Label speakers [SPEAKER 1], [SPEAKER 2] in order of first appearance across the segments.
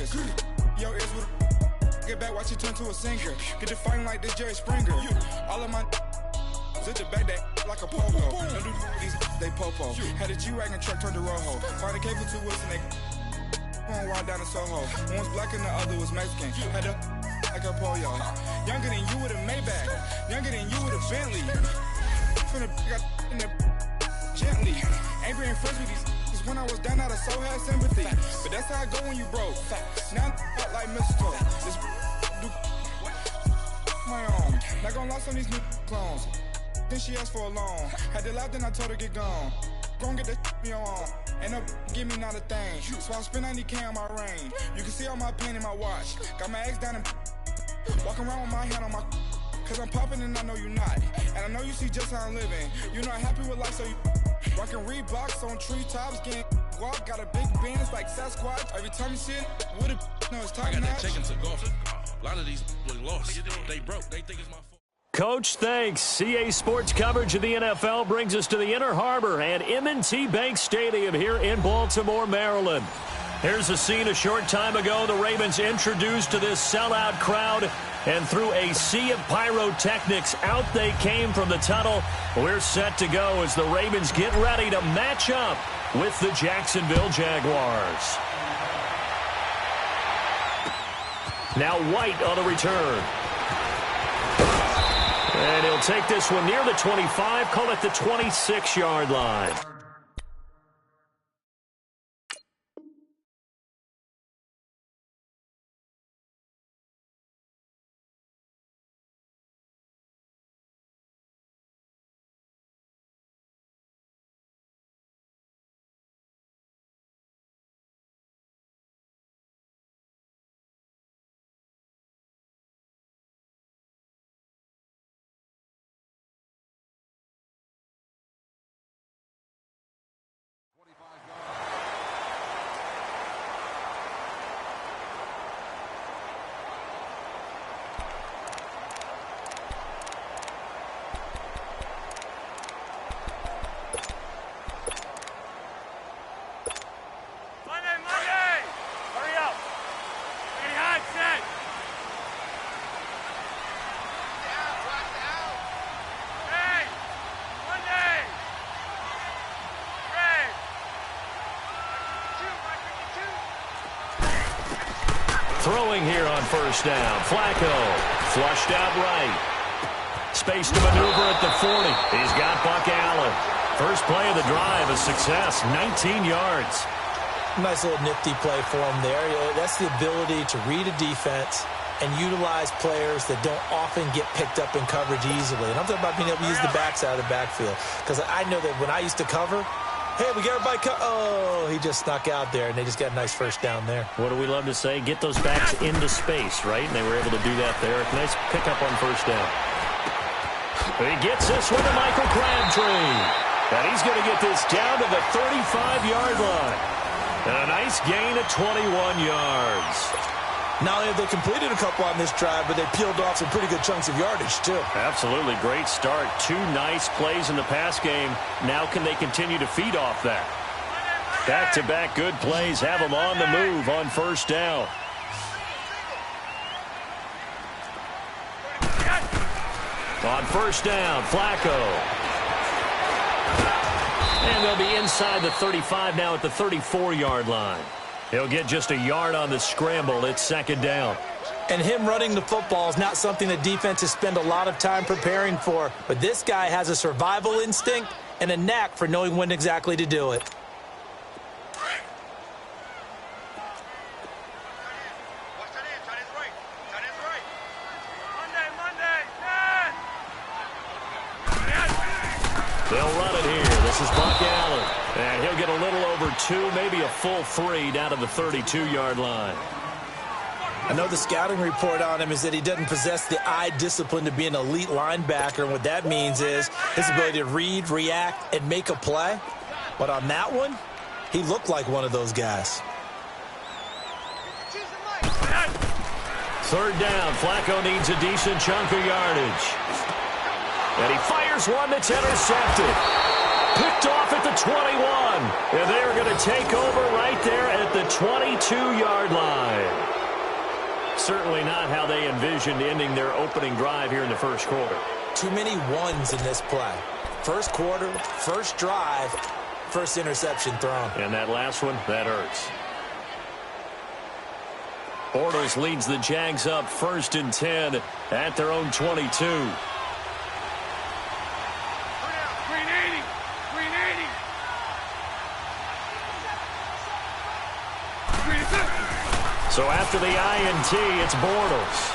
[SPEAKER 1] fingers. Your ears with get back, watch it turn to a singer. Get the fighting like this Jerry Springer. All of my sit the back that like a pogo. Don't do these they popo. Had a G-Wagon truck turned to Rojo. Find a cable 2 wheels and they going wild down in Soho. One was black and the other was Mexican. Had a like a pollo. Younger than you with a Maybach. Younger than you with a Bentley. From the got in the gently. Ain't being friends with these when I was down out of so had sympathy. But that's how I go when you broke. Now I'm like mistletoe. This do my own. Not gonna lie on these new clones. Then she asked for a loan. Had to laugh, then I told her get gone. Gon' get that me on. Ain't no give me not a thing. So I spend 90K on my range. You can see all my pain in my watch. Got my ex down and walking around with my hand on my. Cause I'm popping and I know you not. And I know you see just how I'm living. You not happy with life, so you rockin' Reeboks on treetops, getting guap. Got a big Benz like Sasquatch. Every time you see it, with it, no, it's top notch. I got that chicken to golf. A lot of these really lost. They broke. They think it's my fault.
[SPEAKER 2] Coach, thanks. CA Sports coverage of the NFL brings us to the Inner Harbor and M&T Bank Stadium here in Baltimore, Maryland. Here's a scene a short time ago. The Ravens introduced to this sellout crowd, and through a sea of pyrotechnics, out they came from the tunnel. We're set to go as the Ravens get ready to match up with the Jacksonville Jaguars. Now White on the return. And he'll take this one near the 25, call it the 26-yard line. Throwing here on first down. Flacco flushed out right. Space to maneuver at the 40. He's got Buck Allen. First play of the drive, a success, 19 yards.
[SPEAKER 3] Nice little nifty play for him there. That's the ability to read a defense and utilize players that don't often get picked up in coverage easily. And I'm talking about being able to use the backside of the backfield. Because I know that when I used to cover, hey, we got everybody oh, he just snuck out there, and they just got a nice first down there.
[SPEAKER 2] What do we love to say? Get those backs into space, right? And they were able to do that there. Nice pickup on first down. He gets this one to Michael Crabtree. And he's going to get this down to the 35-yard line. And a nice gain of 21 yards.
[SPEAKER 3] Not only have they completed a couple on this drive, but they peeled off some pretty good chunks of yardage, too.
[SPEAKER 2] Absolutely. Great start. Two nice plays in the pass game. Now can they continue to feed off that? Back-to-back good plays have them on the move on first down. On first down, Flacco. And they'll be inside the 35 now at the 34-yard line. He'll get just a yard on the scramble. It's second down.
[SPEAKER 3] And him running the football is not something that defenses spend a lot of time preparing for. But this guy has a survival instinct and a knack for knowing when exactly to do it.
[SPEAKER 2] They'll run it here. This is Buck Allen. And he'll get a little over 2, maybe a full 3 down to the 32-yard line.
[SPEAKER 3] I know the scouting report on him is that he doesn't possess the eye discipline to be an elite linebacker. And what that means is his ability to read, react, and make a play. But on that one, he looked like one of those guys.
[SPEAKER 2] Third down. Flacco needs a decent chunk of yardage. And he fires one that's intercepted. Picked off at the 21. And they're going to take over right there at the 22-yard line. Certainly not how they envisioned ending their opening drive here in the first quarter.
[SPEAKER 3] Too many ones in this play. First quarter, first drive, first interception thrown.
[SPEAKER 2] And that last one, that hurts. Bortles leads the Jags up 1st and 10 at their own 22. So after the INT, it's Bortles.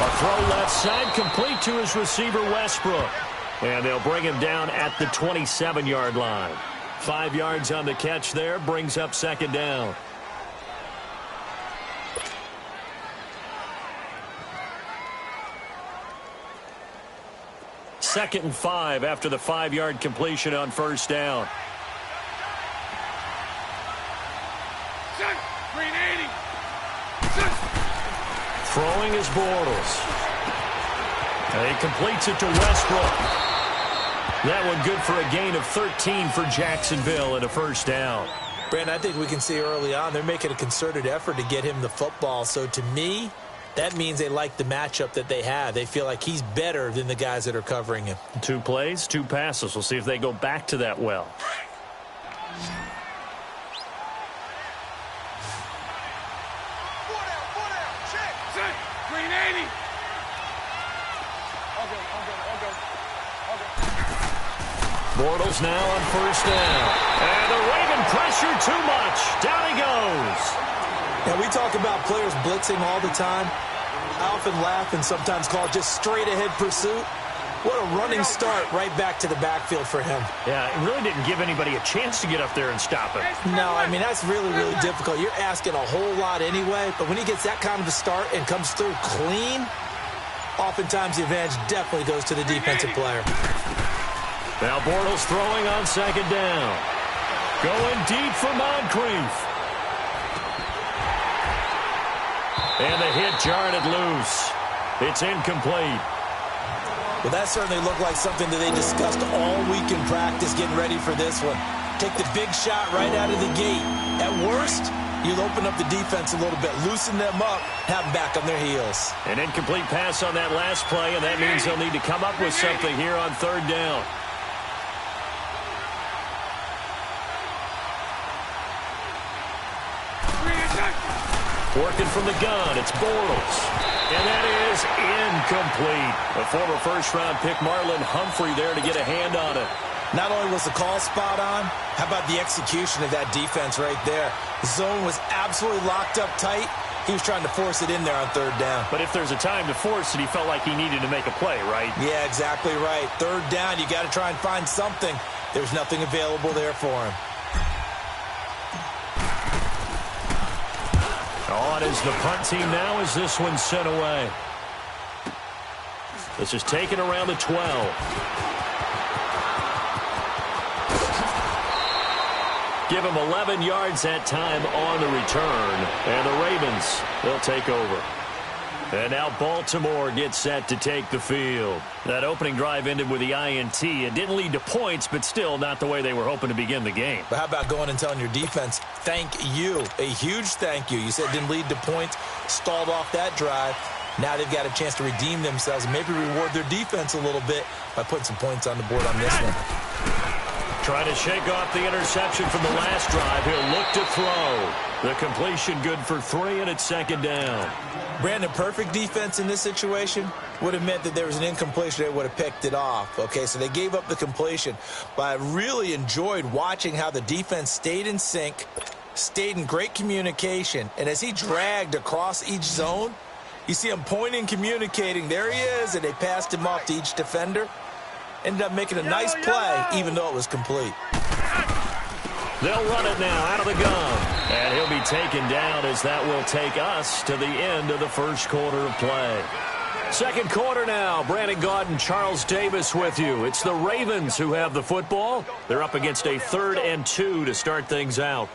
[SPEAKER 2] A throw left side, complete to his receiver, Westbrook. And they'll bring him down at the 27-yard line. 5 yards on the catch there, brings up 2nd down. Second and 5 after the 5-yard completion on 1st down. Throwing is Bortles. And he completes it to Westbrook. That one good for a gain of 13 for Jacksonville and a 1st down.
[SPEAKER 3] Brandon, I think we can see early on they're making a concerted effort to get him the football. So to me, that means they like the matchup that they have. They feel like he's better than the guys that are covering him. 2
[SPEAKER 2] plays, 2 passes. We'll see if they go back to that well. Bortles now on 1st down. And the Raven pressure too much. Down he goes.
[SPEAKER 3] Now, we talk about players blitzing all the time. I often laugh and sometimes call it just straight-ahead pursuit. What a running start right back to the backfield for him.
[SPEAKER 2] Yeah, it really didn't give anybody a chance to get up there and stop him.
[SPEAKER 3] No, I mean, that's really, really difficult. You're asking a whole lot anyway, but when he gets that kind of a start and comes through clean, oftentimes the advantage definitely goes to the defensive player.
[SPEAKER 2] Now Bortles throwing on 2nd down. Going deep for Moncrief. And the hit jarred it loose. It's incomplete.
[SPEAKER 3] Well, that certainly looked like something that they discussed all week in practice getting ready for this one. Take the big shot right out of the gate. At worst, you'll open up the defense a little bit, loosen them up, have them back on their heels.
[SPEAKER 2] An incomplete pass on that last play, and that means they'll need to come up with something here on 3rd down. Working from the gun, it's Bortles. And that is incomplete. A former 1st-round pick, Marlon Humphrey, there to get a hand on it.
[SPEAKER 3] Not only was the call spot on, how about the execution of that defense right there? The zone was absolutely locked up tight. He was trying to force it in there on 3rd down.
[SPEAKER 2] But if there's a time to force it, he felt like he needed to make a play, right?
[SPEAKER 3] Yeah, exactly right. 3rd down, you got to try and find something. There's nothing available there for him.
[SPEAKER 2] On is the punt team now as this one's sent away. This is taken around the 12. Give him 11 yards that time on the return. And the Ravens, they'll take over. And now Baltimore gets set to take the field. That opening drive ended with the INT. It didn't lead to points, but still not the way they were hoping to begin the game.
[SPEAKER 3] But how about going and telling your defense, thank you, a huge thank you. You said it didn't lead to points, stalled off that drive. Now they've got a chance to redeem themselves and maybe reward their defense a little bit by putting some points on the board on this one.
[SPEAKER 2] Trying to shake off the interception from the last drive. He'll look to throw. The completion good for 3, and it's 2nd down.
[SPEAKER 3] Brandon, perfect defense in this situation would have meant that there was an incompletion. They would have picked it off. Okay, so they gave up the completion. But I really enjoyed watching how the defense stayed in sync, stayed in great communication. And as he dragged across each zone, you see him pointing, communicating. There he is, and they passed him off to each defender. Ended up making a nice play, even though it was complete.
[SPEAKER 2] They'll run it now out of the gun. And he'll be taken down as that will take us to the end of the first quarter of play. Second quarter now. Brandon Gaudin, Charles Davis with you. It's the Ravens who have the football. They're up against a 3rd and 2 to start things out.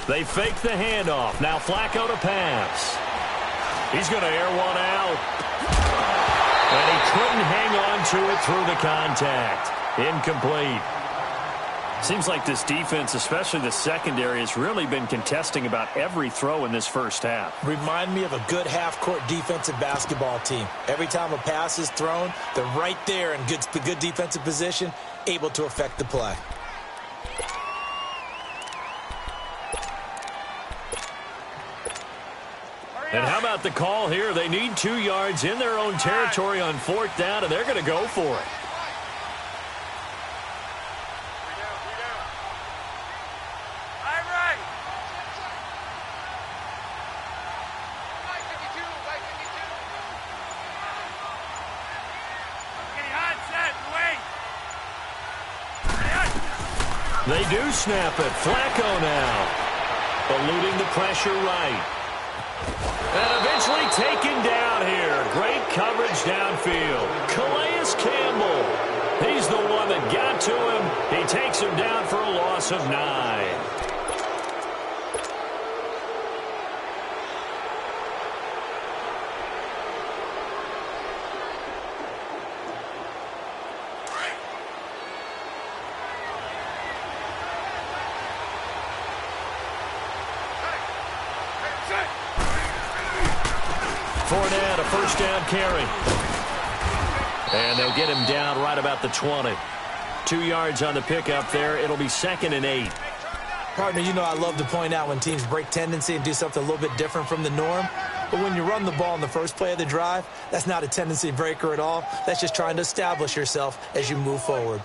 [SPEAKER 2] They fake the handoff. Now Flacco to pass. He's going to air one out. And he couldn't hang on to it through the contact. Incomplete. Seems like this defense, especially the secondary, has really been contesting about every throw in this first half.
[SPEAKER 3] Remind me of a good half-court defensive basketball team. Every time a pass is thrown, they're right there in good defensive position, able to affect the play.
[SPEAKER 2] And how about the call here? They need 2 yards in their own territory on 4th down, and they're going to go for it. They do snap it. Flacco now. Eluding the pressure right. And eventually taken down here. Great coverage downfield. Calais Campbell. He's the one that got to him. He takes him down for a loss of 9. Fournette, a first down carry. And they'll get him down right about the 20. 2 yards on the pickup there. It'll be 2nd and 8.
[SPEAKER 3] Partner, you know I love to point out when teams break tendency and do something a little bit different from the norm. But when you run the ball in the first play of the drive, that's not a tendency breaker at all. That's just trying to establish yourself as you move forward.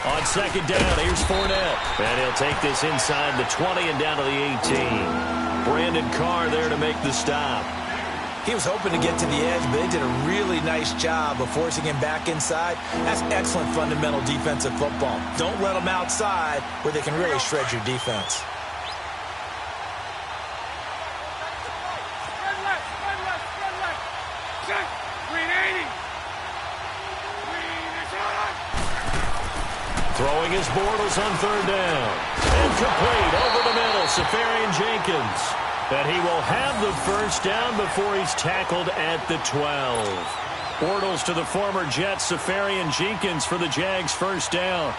[SPEAKER 2] On 2nd down, here's Fournette. And he'll take this inside the 20 and down to the 18. Brandon Carr there to make the stop.
[SPEAKER 3] He was hoping to get to the edge, but they did a really nice job of forcing him back inside. That's excellent fundamental defensive football. Don't let them outside where they can really shred your defense.
[SPEAKER 2] Throwing his Bortles on 3rd down. And complete over the middle, Safarian Jenkins. And he will have the first down before he's tackled at the 12. Bortles to the former Jet, Safarian Jenkins for the Jags' first down.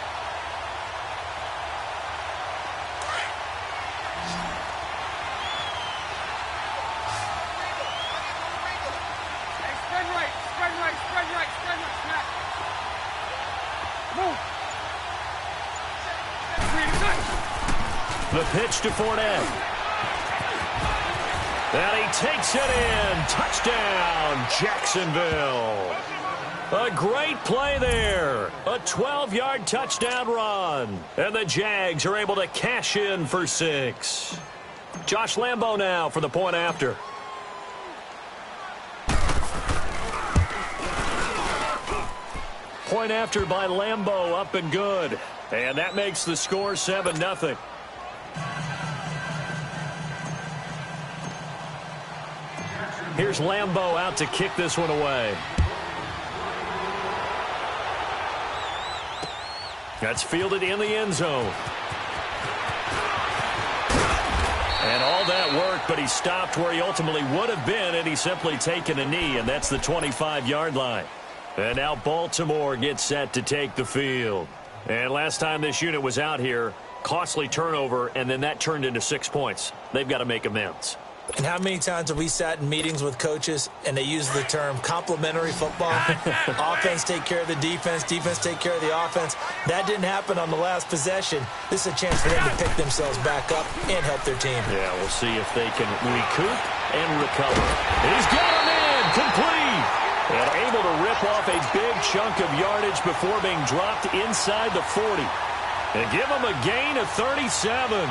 [SPEAKER 2] The pitch to Fournette. And he takes it in. Touchdown, Jacksonville. A great play there. A 12-yard touchdown run. And the Jags are able to cash in for 6. Josh Lambo now for the point after. Point after by Lambo, up and good. And that makes the score 7-0. Here's Lambo out to kick this one away. That's fielded in the end zone. And all that work, but he stopped where he ultimately would have been, and he's simply taken a knee, and that's the 25-yard line. And now Baltimore gets set to take the field. And last time this unit was out here, costly turnover, and then that turned into 6 points. They've got to make amends.
[SPEAKER 3] And how many times have we sat in meetings with coaches and they use the term complementary football? Offense take care of the defense, defense take care of the offense. That didn't happen on the last possession. This is a chance for them to pick themselves back up and help their team.
[SPEAKER 2] Yeah, we'll see if they can recoup and recover. He's got him in, complete. And able to rip off a big chunk of yardage before being dropped inside the 40. And give him a gain of 37.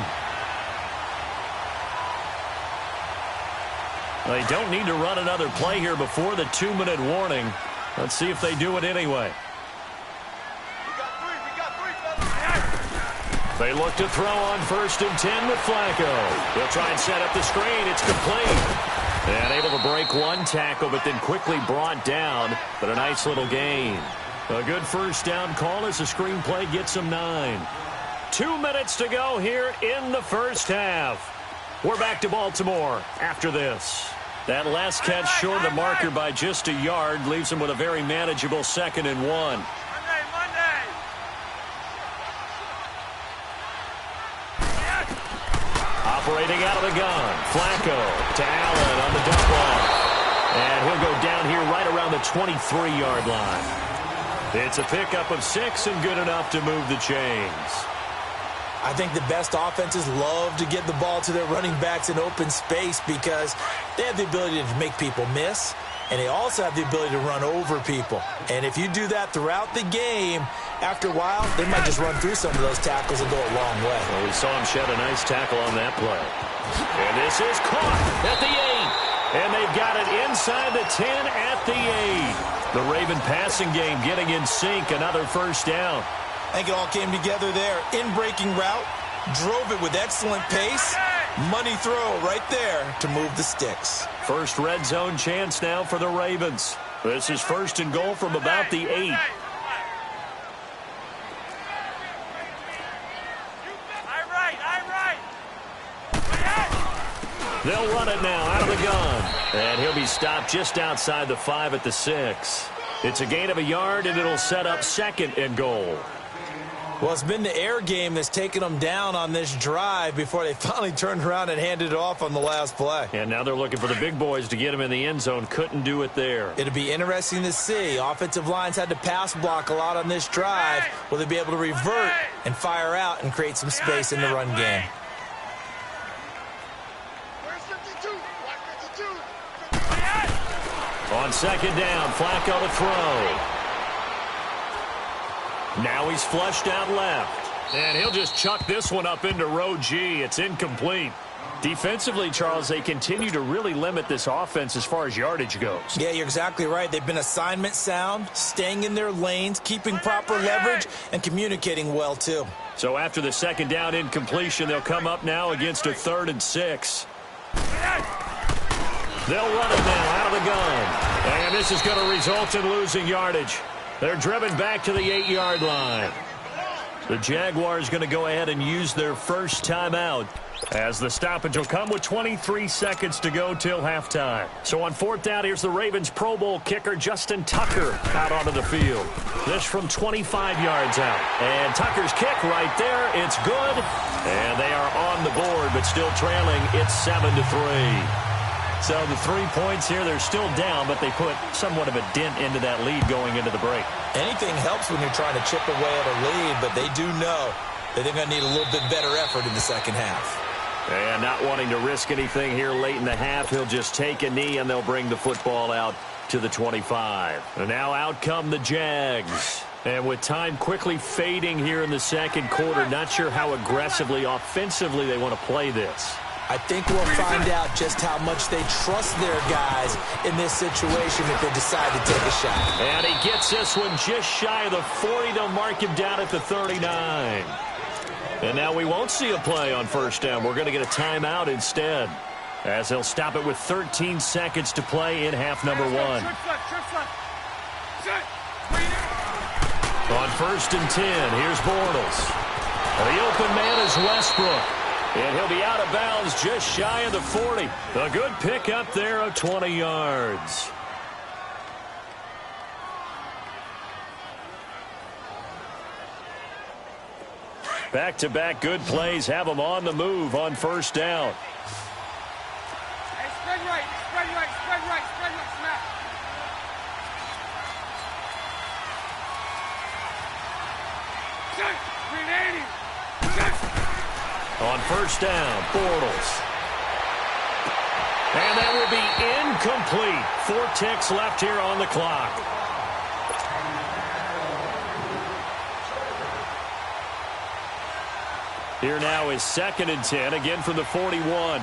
[SPEAKER 2] They don't need to run another play here before the 2-minute warning. Let's see if they do it anyway. They look to throw on 1st and 10 with Flacco. They'll try and set up the screen. It's complete. And able to break one tackle, but then quickly brought down. But a nice little gain. A good first down call as the screenplay gets them 9. 2 minutes to go here in the first half. We're back to Baltimore after this. That last catch short of the marker by just a yard leaves them with a very manageable 2nd and 1. Operating out of the gun. Flacco to Allen on the dump off. And he'll go down here right around the 23-yard line. It's a pickup of 6 and good enough to move the chains.
[SPEAKER 3] I think the best offenses love to get the ball to their running backs in open space because they have the ability to make people miss, and they also have the ability to run over people. And if you do that throughout the game, after a while, they might just run through some of those tackles and go a long way.
[SPEAKER 2] Well, we saw him shed a nice tackle on that play. And this is caught at the 8. And they've got it inside the 10 at the 8. The Raven passing game getting in sync. Another first down.
[SPEAKER 3] I think it all came together there. In-breaking route, drove it with excellent pace. Money throw right there to move the sticks.
[SPEAKER 2] First red zone chance now for the Ravens. This is 1st and goal from about the 8. They'll run it now out of the gun. And he'll be stopped just outside the 5 at the 6. It's a gain of a yard, and it'll set up 2nd and goal.
[SPEAKER 3] Well, it's been the air game that's taken them down on this drive before they finally turned around and handed it off on the last play.
[SPEAKER 2] And now they're looking for the big boys to get him in the end zone. Couldn't do it there.
[SPEAKER 3] It'll be interesting to see. Offensive lines had to pass block a lot on this drive. Will they be able to revert and fire out and create some space in the run game?
[SPEAKER 2] On 2nd down, Flacco to throw. Now he's flushed out left. And he'll just chuck this one up into row G. It's incomplete. Defensively, Charles, they continue to really limit this offense as far as yardage goes.
[SPEAKER 3] Yeah, you're exactly right. They've been assignment sound, staying in their lanes, keeping proper leverage, and communicating well, too.
[SPEAKER 2] So after the 2nd down incompletion, they'll come up now against a 3rd and 6. They'll run it now out of the gun. And this is going to result in losing yardage. They're driven back to the 8-yard line. The Jaguars going to go ahead and use their first timeout as the stoppage will come with 23 seconds to go till halftime. So on 4th down, here's the Ravens Pro Bowl kicker Justin Tucker out onto the field. This from 25 yards out. And Tucker's kick right there. It's good. And they are on the board, but still trailing. It's 7-3. So the 3 points here, they're still down, but they put somewhat of a dent into that lead going into the break.
[SPEAKER 3] Anything helps when you're trying to chip away at a lead, but they do know that they're going to need a little bit better effort in the second half.
[SPEAKER 2] And not wanting to risk anything here late in the half, he'll just take a knee, and they'll bring the football out to the 25. And now out come the Jags. And with time quickly fading here in the second quarter, not sure how aggressively, offensively they want to play this.
[SPEAKER 3] I think we'll find out just how much they trust their guys in this situation if they decide to take a shot.
[SPEAKER 2] And he gets this one just shy of the 40. They'll mark him down at the 39. And now we won't see a play on 1st down. We're going to get a timeout instead, as they'll stop it with 13 seconds to play in half number 1. On 1st and 10, here's Bortles. The open man is Westbrook. And he'll be out of bounds just shy of the 40. A good pickup there of 20 yards. Back-to-back good plays have them on the move on 1st down.
[SPEAKER 4] Hey, spread right, spread right, spread right, spread right, snap.
[SPEAKER 2] On 1st down, Bortles. And that will be incomplete. 4 ticks left here on the clock. Here now is 2nd and 10, again from the 41.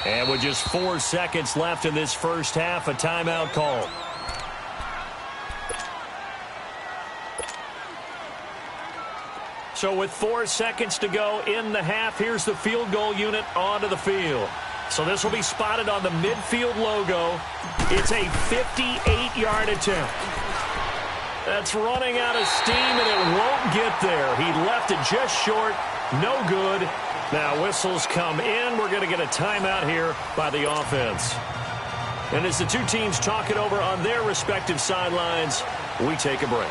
[SPEAKER 2] And with just 4 seconds left in this first half, a timeout call. So with 4 seconds to go in the half, here's the field goal unit onto the field. So this will be spotted on the midfield logo. It's a 58-yard attempt. That's running out of steam, and it won't get there. He left it just short. No good. Now whistles come in. We're going to get a timeout here by the offense. And as the two teams talk it over on their respective sidelines, we take a break.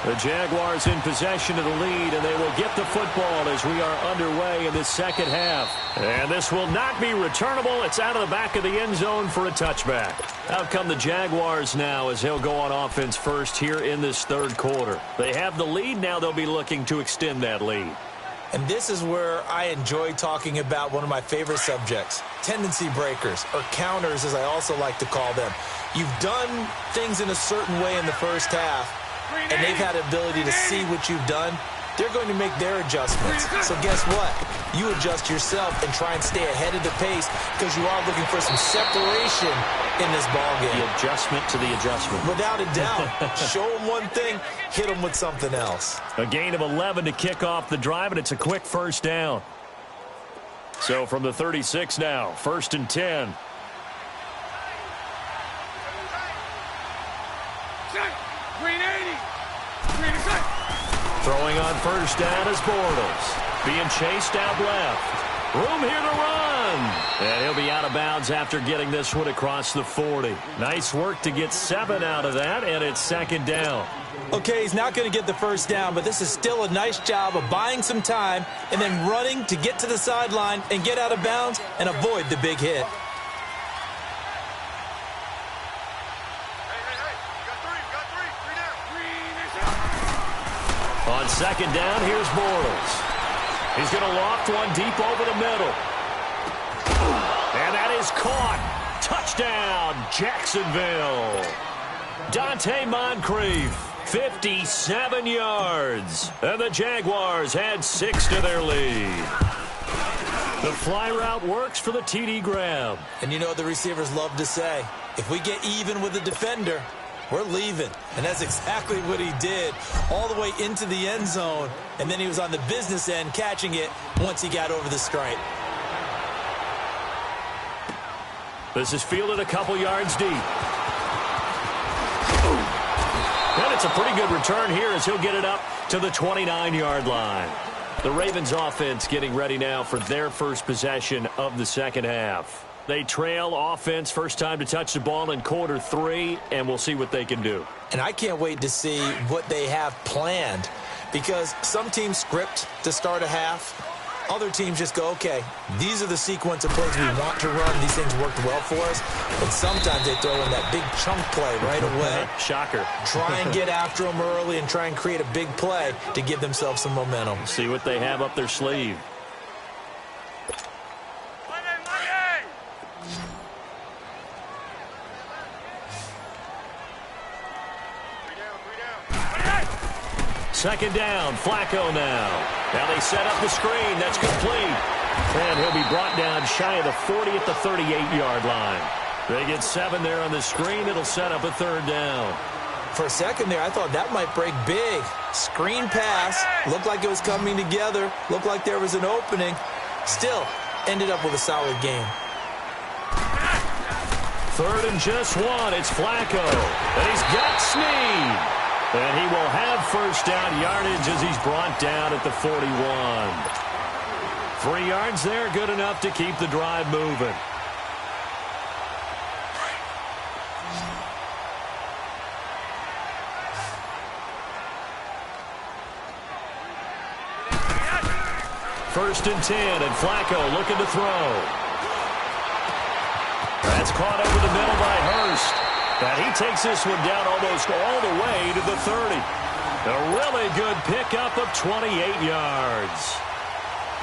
[SPEAKER 2] The Jaguars in possession of the lead, and they will get the football as we are underway in this second half. And this will not be returnable. It's out of the back of the end zone for a touchback. Out come the Jaguars now as they'll go on offense first here in this third quarter. They have the lead. Now they'll be looking to extend that lead.
[SPEAKER 3] And this is where I enjoy talking about one of my favorite subjects, tendency breakers, or counters as I also like to call them. You've done things in a certain way in the first half, and they've had the ability to see what you've done. They're going to make their adjustments. So guess what? You adjust yourself and try and stay ahead of the pace because you are looking for some separation in this ballgame.
[SPEAKER 2] The adjustment to the adjustment.
[SPEAKER 3] Without a doubt. Show them one thing, hit them with something else.
[SPEAKER 2] A gain of 11 to kick off the drive, and it's a quick first down. So from the 36 now, 1st and 10.
[SPEAKER 4] Green 80. Green is set.
[SPEAKER 2] Throwing on first down is Bortles. Being chased out left. Room here to run. And he'll be out of bounds after getting this one across the 40. Nice work to get 7 out of that, and it's 2nd down.
[SPEAKER 3] Okay, he's not going to get the first down, but this is still a nice job of buying some time and then running to get to the sideline and get out of bounds and avoid the big hit.
[SPEAKER 2] On 2nd down, here's Bortles. He's going to loft one deep over the middle. And that is caught. Touchdown, Jacksonville. Dante Moncrief, 57 yards. And the Jaguars add 6 to their lead. The fly route works for the TD grab.
[SPEAKER 3] And you know what the receivers love to say? If we get even with the defender, we're leaving. And that's exactly what he did, all the way into the end zone. And then he was on the business end catching it once he got over the stripe.
[SPEAKER 2] This is fielded a couple yards deep. And it's a pretty good return here as he'll get it up to the 29-yard line. The Ravens offense getting ready now for their first possession of the second half. They trail offense, first time to touch the ball in quarter 3, and we'll see what they can do.
[SPEAKER 3] And I can't wait to see what they have planned, because some teams script to start a half. Other teams just go, okay, these are the sequence of plays we want to run. These things worked well for us. But sometimes they throw in that big chunk play right away.
[SPEAKER 2] Shocker.
[SPEAKER 3] Try and get after them early and try and create a big play to give themselves some momentum.
[SPEAKER 2] See what they have up their sleeve. Second down, Flacco now. Now they set up the screen. That's complete. And he'll be brought down shy of the 40 at the 38-yard line. They get 7 there on the screen. It'll set up a 3rd down.
[SPEAKER 3] For a second there, I thought that might break big. Screen pass. Looked like it was coming together. Looked like there was an opening. Still, ended up with a solid game.
[SPEAKER 2] 3rd and just 1. It's Flacco. And he's got Snead. And he will have first down yardage as he's brought down at the 41. 3 yards there, good enough to keep the drive moving. First and 10, and Flacco looking to throw. That's caught over the middle by Hurst. And he takes this one down almost all the way to the 30. A really good pickup of 28 yards.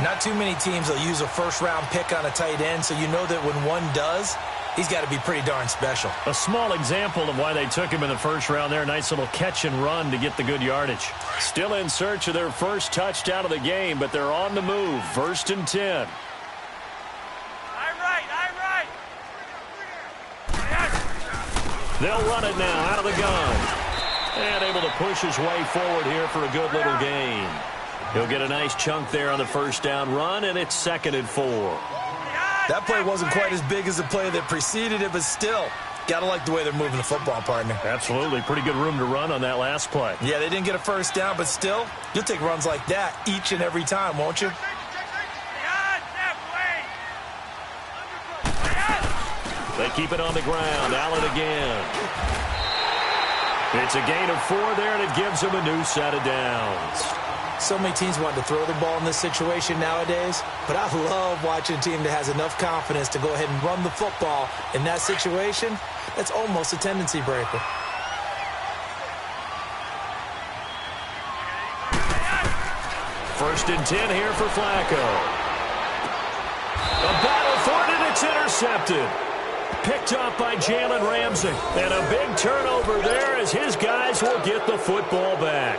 [SPEAKER 3] Not too many teams will use a first-round pick on a tight end, so you know that when one does, he's got to be pretty darn special. A
[SPEAKER 2] small example of why they took him in the first round there. Nice little catch and run to get the good yardage. Still in search of their first touchdown of the game, but they're on the move. 1st and 10. They'll run it now out of the gun. And able to push his way forward here for a good little gain. He'll get a nice chunk there on the first down run, and it's 2nd and 4.
[SPEAKER 3] That play wasn't quite as big as the play that preceded it, but still, gotta like the way they're moving the football, partner.
[SPEAKER 2] Absolutely. Pretty good room to run on that last play.
[SPEAKER 3] Yeah, they didn't get a first down, but still, you'll take runs like that each and every time, won't you?
[SPEAKER 2] They keep it on the ground. Allen again. It's a gain of 4 there, and it gives them a new set of downs.
[SPEAKER 3] So many teams want to throw the ball in this situation nowadays, but I love watching a team that has enough confidence to go ahead and run the football in that situation. That's almost a tendency breaker.
[SPEAKER 2] First and 10 here for Flacco. A battle for it, and it's intercepted. Picked up by Jalen Ramsey. And a big turnover there as his guys will get the football back.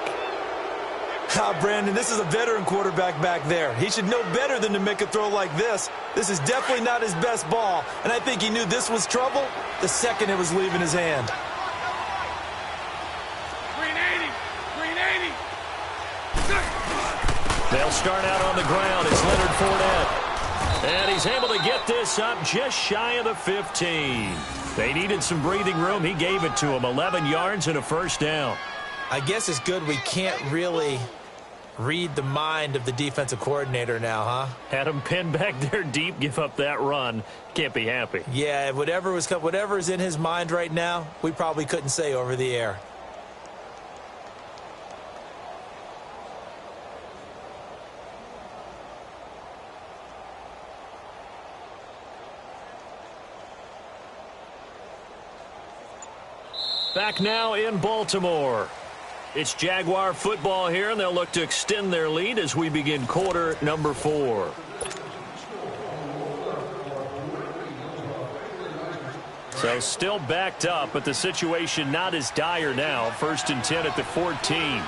[SPEAKER 3] Brandon, this is a veteran quarterback back there. He should know better than to make a throw like this. This is definitely not his best ball, and I think he knew this was trouble the second it was leaving his hand.
[SPEAKER 4] 380.
[SPEAKER 2] They'll start out on the ground. It's Leonard Fournette. And he's able to get this up just shy of the 15. They needed some breathing room. He gave it to him. 11 yards and a first down.
[SPEAKER 3] I guess it's good we can't really read the mind of the defensive coordinator now, huh?
[SPEAKER 2] Had him pinned back there deep, give up that run. Can't be happy.
[SPEAKER 3] Yeah, whatever is in his mind right now, we probably couldn't say over the air.
[SPEAKER 2] Back now in Baltimore. It's Jaguar football here, and they'll look to extend their lead as we begin quarter number 4. So still backed up, but the situation not as dire now. First and 10 at the 14.
[SPEAKER 4] 380.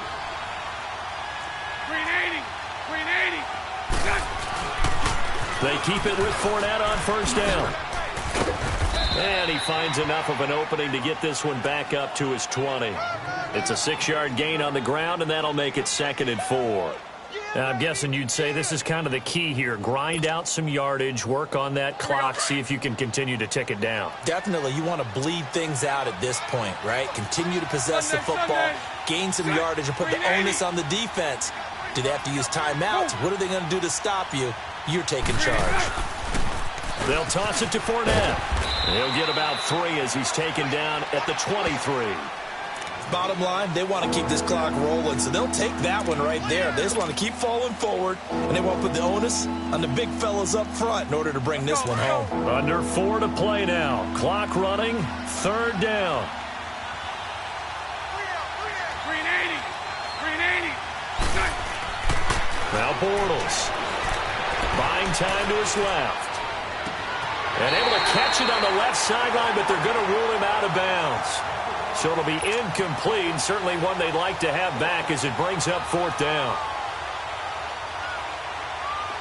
[SPEAKER 2] They keep it with Fournette on first down. And he finds enough of an opening to get this one back up to his 20. It's a 6-yard gain on the ground, and that'll make it 2nd and 4. Now, I'm guessing you'd say this is kind of the key here. Grind out some yardage, work on that clock, see if you can continue to tick it down.
[SPEAKER 3] Definitely, you want to bleed things out at this point, right? Continue to possess the football, gain some yardage, and put the onus on the defense. Do they have to use timeouts? What are they going to do to stop you? You're taking charge.
[SPEAKER 2] They'll toss it to Fournette. He'll get about 3 as he's taken down at the 23.
[SPEAKER 3] Bottom line, they want to keep this clock rolling, so they'll take that one right there. They just want to keep falling forward, and they want to put the onus on the big fellas up front in order to bring this one home.
[SPEAKER 2] Under 4 to play now. Clock running, 3rd down.
[SPEAKER 4] 380.
[SPEAKER 2] Now Bortles. Buying time to his left. And able to catch it on the left sideline, but they're going to rule him out of bounds. So it'll be incomplete, certainly one they'd like to have back as it brings up 4th down.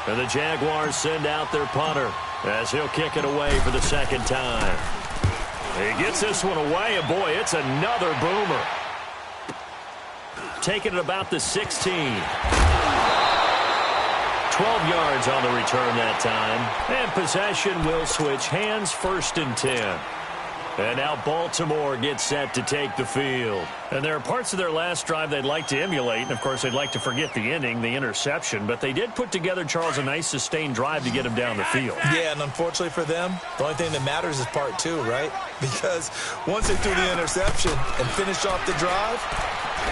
[SPEAKER 2] And the Jaguars send out their punter as he'll kick it away for the 2nd time. He gets this one away, and boy, it's another boomer. Taking it about the 16. 12 yards on the return that time. And possession will switch hands, 1st and 10. And now Baltimore gets set to take the field. And there are parts of their last drive they'd like to emulate. And, of course, they'd like to forget the ending, the interception. But they did put together, Charles, a nice sustained drive to get him down the field.
[SPEAKER 3] Yeah, and unfortunately for them, the only thing that matters is part 2, right? Because once they threw the interception and finished off the drive,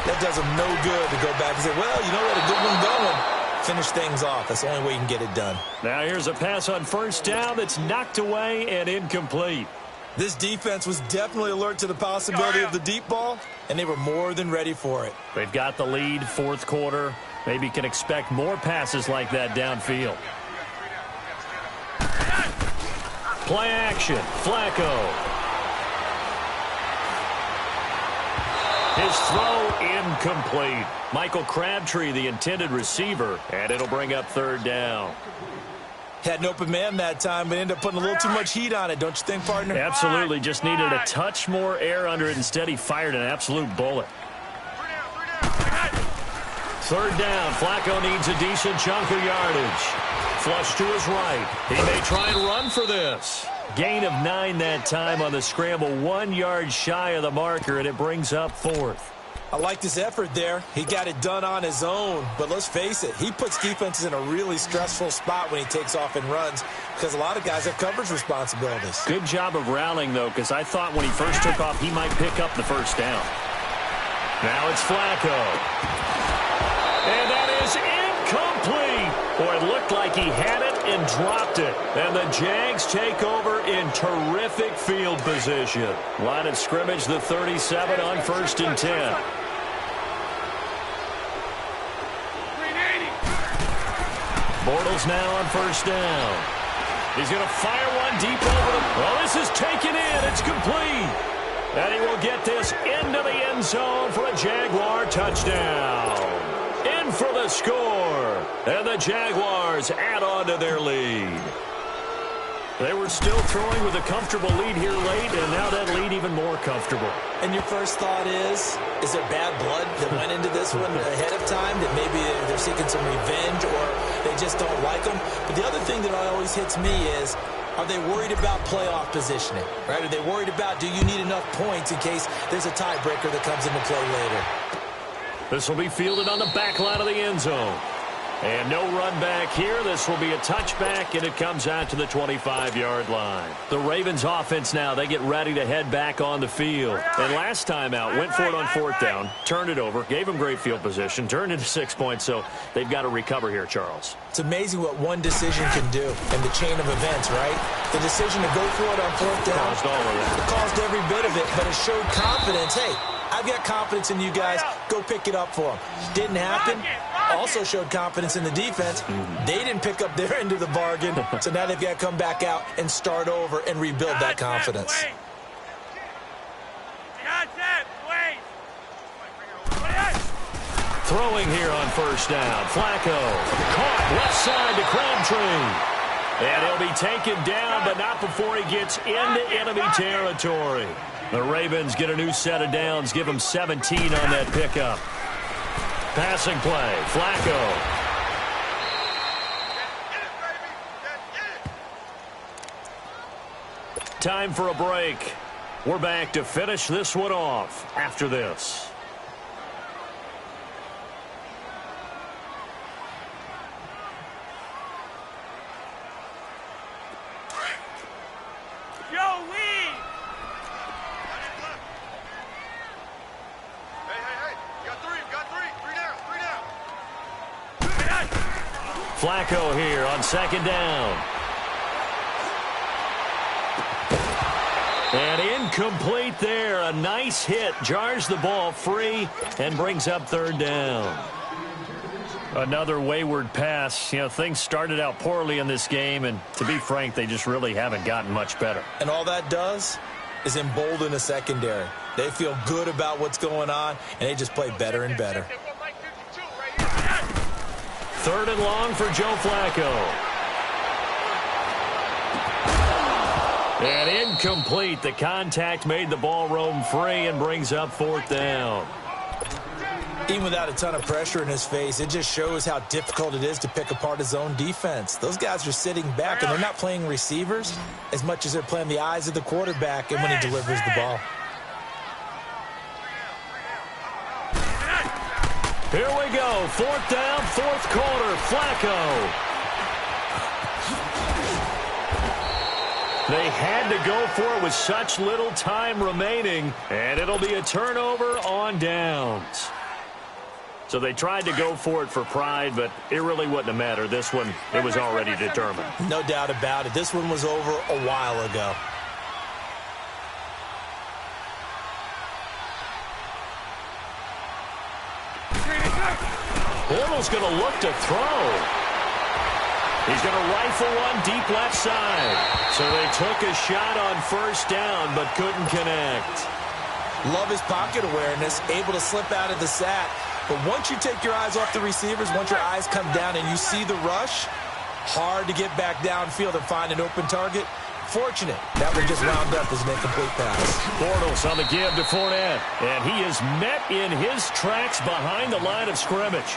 [SPEAKER 3] that does them no good to go back and say, well, you know what, a good one going. Finish things off. That's the only way you can get it done.
[SPEAKER 2] Now here's a pass on 1st down that's knocked away and incomplete.
[SPEAKER 3] This defense was definitely alert to the possibility of the deep ball, and they were more than ready for it.
[SPEAKER 2] They've got the lead, 4th quarter. Maybe can expect more passes like that downfield. Play action. Flacco. His throw incomplete. Michael Crabtree, the intended receiver, and it'll bring up 3rd down.
[SPEAKER 3] Had an open man that time, but ended up putting a little too much heat on it, don't you think, partner?
[SPEAKER 2] Absolutely. Just needed a touch more air under it. Instead, he fired an absolute bullet. Third down. Flacco needs a decent chunk of yardage. Flush to his right. He may try and run for this. Gain of 9 that time on the scramble. 1 yard shy of the marker, and it brings up 4th.
[SPEAKER 3] I liked his effort there. He got it done on his own. But let's face it, he puts defenses in a really stressful spot when he takes off and runs because a lot of guys have coverage responsibilities.
[SPEAKER 2] Good job of rallying, though, because I thought when he first took off, he might pick up the first down. Now it's Flacco. And that is incomplete. Boy, it looked like he had it and dropped it. And the Jags take over in terrific field position. Line of scrimmage, the 37 on 1st and 10. Bortles now on 1st down. He's going to fire one deep over the... Well, this is taken in. It's complete. And he will get this into the end zone for a Jaguar touchdown. In for the score. And the Jaguars add on to their lead. They were still throwing with a comfortable lead here late, and now that lead even more comfortable.
[SPEAKER 3] And your first thought is there bad blood that went into this one ahead of time, that maybe they're seeking some revenge or they just don't like them? But the other thing that always hits me is, are they worried about playoff positioning? Right? Are they worried about, do you need enough points in case there's a tiebreaker that comes into play later?
[SPEAKER 2] This will be fielded on the back line of the end zone. And no run back here. This will be a touchback, and it comes out to the 25-yard line. The Ravens offense now, they get ready to head back on the field. And last time out, went for it on 4th down, turned it over, gave them great field position, turned into 6 points, so they've got to recover here, Charles.
[SPEAKER 3] It's amazing what one decision can do in the chain of events, right? The decision to go for it on 4th down
[SPEAKER 2] caused all of it.
[SPEAKER 3] It caused every bit of it, but it showed confidence. Hey, I've got confidence in you guys. Go pick it up for them. Didn't happen. Also showed confidence in the defense. They didn't pick up their end of the bargain, so now they've got to come back out and start over and rebuild that confidence.
[SPEAKER 2] Throwing here on 1st down. Flacco caught left side to Crabtree. And he'll be taken down, but not before he gets into enemy territory. The Ravens get a new set of downs, give them 17 on that pickup. Passing play, Flacco. Time for a break. We're back to finish this one off after this. Flacco here on 2nd down. And incomplete there. A nice hit. Jars the ball free and brings up 3rd down. Another wayward pass. You know, things started out poorly in this game, and to be frank, they just really haven't gotten much better.
[SPEAKER 3] And all that does is embolden the secondary. They feel good about what's going on, and they just play better and better.
[SPEAKER 2] 3rd and long for Joe Flacco. And incomplete. The contact made the ball roam free and brings up 4th down.
[SPEAKER 3] Even without a ton of pressure in his face, it just shows how difficult it is to pick apart his own defense. Those guys are sitting back, and they're not playing receivers as much as they're playing the eyes of the quarterback and when he delivers the ball.
[SPEAKER 2] Here we go. 4th down, 4th quarter. Flacco. They had to go for it with such little time remaining, and it'll be a turnover on downs. So they tried to go for it for pride, but it really wouldn't have mattered. This one, it was already determined.
[SPEAKER 3] No doubt about it. This one was over a while ago.
[SPEAKER 2] Bortles going to look to throw. He's going to rifle one deep left side. So they took a shot on 1st down, but couldn't connect.
[SPEAKER 3] Love his pocket awareness, able to slip out of the sack. But once you take your eyes off the receivers, once your eyes come down and you see the rush, hard to get back downfield and find an open target. unfortunate. That one just wound up as an incomplete pass.
[SPEAKER 2] Bortles on the give to Fournette. And he is met in his tracks behind the line of scrimmage.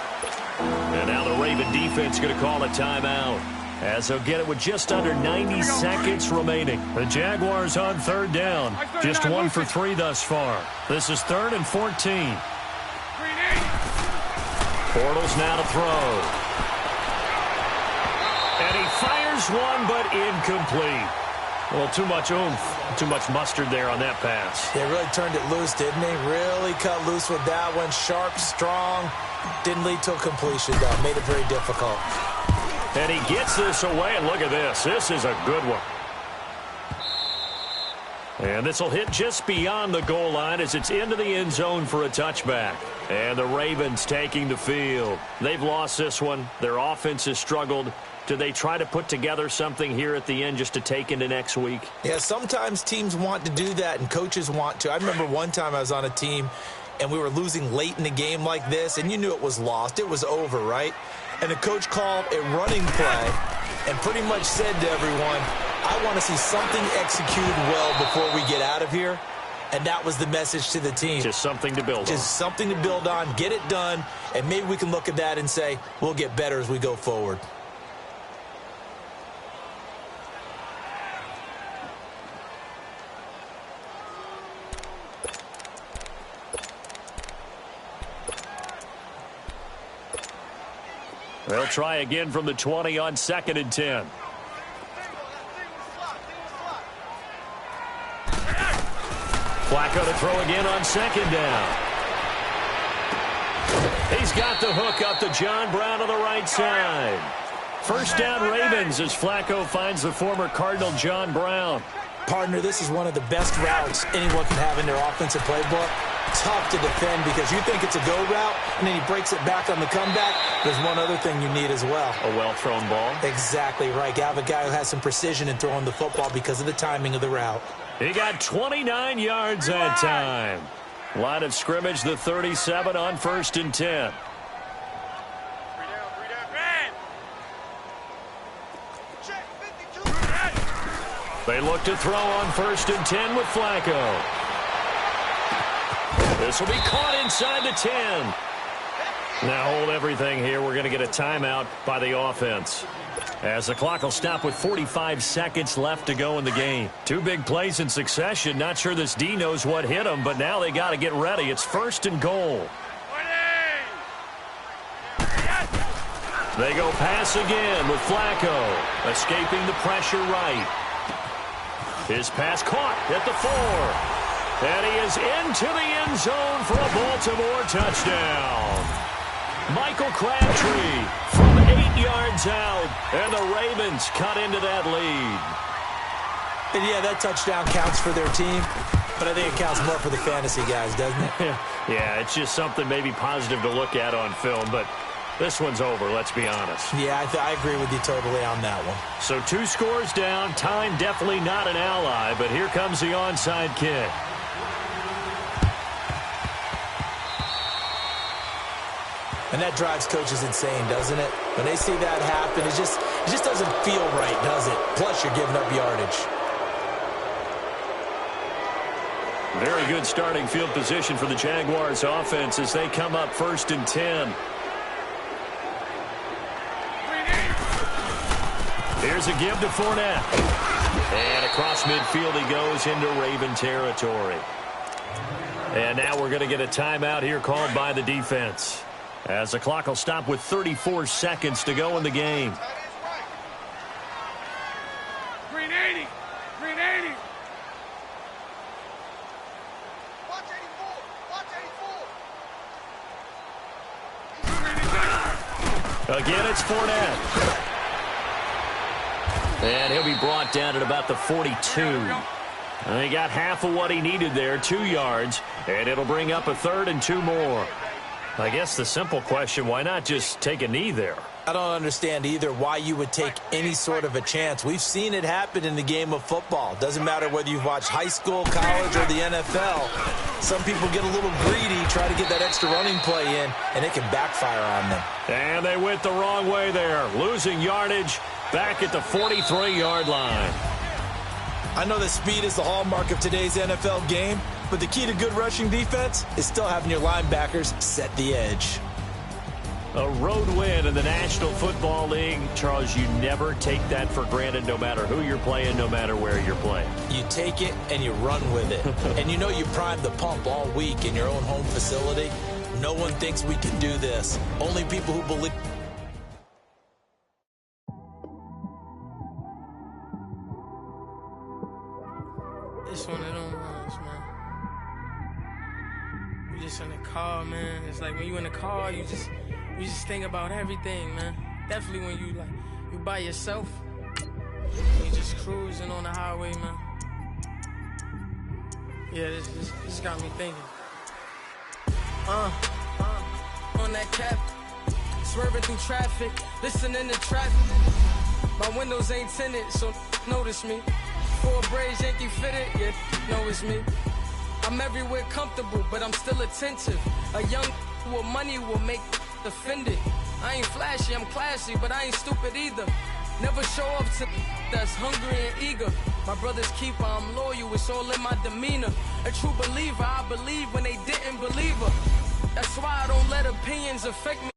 [SPEAKER 2] And now the Raven defense going to call a timeout, as they'll get it with just under 90 seconds remaining. The Jaguars on third down. Just 1 for 3 thus far. This is 3rd and 14. Bortles now to throw. And he fires one, but incomplete. Well, too much oomph, too much mustard there on that pass.
[SPEAKER 3] They really turned it loose, didn't they? Really cut loose with that one. Sharp, strong. Didn't lead to a completion, though. Made it very difficult.
[SPEAKER 2] And he gets this away, and look at this. This is a good one. And this will hit just beyond the goal line as it's into the end zone for a touchback. And the Ravens taking the field. They've lost this one. Their offense has struggled. Do they try to put together something here at the end just to take into next week?
[SPEAKER 3] Yeah, sometimes teams want to do that, and coaches want to. I remember one time I was on a team, and we were losing late in the game like this, and you knew it was lost. It was over, right? And the coach called a running play and pretty much said to everyone, I want to see something executed well before we get out of here. And that was the message to the team.
[SPEAKER 2] Just something to build on.
[SPEAKER 3] Just something to build on, get it done, and maybe we can look at that and say, we'll get better as we go forward.
[SPEAKER 2] They'll try again from the 20 on 2nd and 10. Flacco to throw again on 2nd down. He's got the hook up to John Brown on the right side. First down Ravens as Flacco finds the former Cardinal John Brown.
[SPEAKER 3] Partner, this is one of the best routes anyone can have in their offensive playbook. Tough to defend because you think it's a go route, and then he breaks it back on the comeback. There's one other thing you need as well.
[SPEAKER 2] A well-thrown ball.
[SPEAKER 3] Exactly right. You have a guy who has some precision in throwing the football because of the timing of the route.
[SPEAKER 2] He got 29 yards that time. Line of scrimmage, the 37 on 1st and 10. They look to throw on 1st and 10 with Flacco. This will be caught inside the 10. Now hold everything here. We're going to get a timeout by the offense, as the clock will stop with 45 seconds left to go in the game. 2 big plays in succession. Not sure this D knows what hit them, but now they got to get ready. It's 1st and goal. They go pass again with Flacco, escaping the pressure right. His pass caught at the 4. And he is into the end zone for a Baltimore touchdown. Michael Crabtree from 8 yards out, and the Ravens cut into that lead.
[SPEAKER 3] And yeah, that touchdown counts for their team, but I think it counts more for the fantasy guys, doesn't it?
[SPEAKER 2] Yeah, it's just something maybe positive to look at on film, but this one's over, let's be honest.
[SPEAKER 3] Yeah, I agree with you totally on that one.
[SPEAKER 2] So 2 scores down, time definitely not an ally, but here comes the onside kick.
[SPEAKER 3] And that drives coaches insane, doesn't it? When they see that happen, it just doesn't feel right, does it? Plus, you're giving up yardage.
[SPEAKER 2] Very good starting field position for the Jaguars offense as they come up 1st and 10. Here's a give to Fournette. And across midfield he goes into Raven territory. And now we're going to get a timeout here called by the defense, as the clock will stop with 34 seconds to go in the game.
[SPEAKER 4] Green 80. Green 80. Watch 84. Watch 84.
[SPEAKER 2] Again, it's Fournette. And he'll be brought down at about the 42. And he got half of what he needed there, 2 yards, and it'll bring up a 3rd and 2 more. I guess the simple question, why not just take a knee there?
[SPEAKER 3] I don't understand either why you would take any sort of a chance. We've seen it happen in the game of football. Doesn't matter whether you've watched high school, college, or the NFL. Some people get a little greedy, try to get that extra running play in, and it can backfire on them.
[SPEAKER 2] And they went the wrong way there, losing yardage back at the 43-yard line.
[SPEAKER 3] I know that speed is the hallmark of today's NFL game, but the key to good rushing defense is still having your linebackers set the edge.
[SPEAKER 2] A road win in the National Football League. Charles, you never take that for granted no matter who you're playing, no matter where you're playing.
[SPEAKER 3] You take it and you run with it. And you know you primed the pump all week in your own home facility. No one thinks we can do this. Only people who believe.
[SPEAKER 5] It's one of them ones, man. You just in the car, man. It's like when you in the car, you just think about everything, man. Definitely when you by yourself, you just cruising on the highway, man. Yeah, this got me thinking. On that cap, swerving through traffic, listening to traffic. My windows ain't tinted, so notice me. Four braids, Yankee fitted, yeah, know it's me. I'm everywhere comfortable, but I'm still attentive. A young with money will make offended. I ain't flashy, I'm classy, but I ain't stupid either. Never show up to that's hungry and eager. My brother's keeper, I'm loyal, it's all in my demeanor. A true believer, I believe when they didn't believe her. That's why I don't let opinions affect me.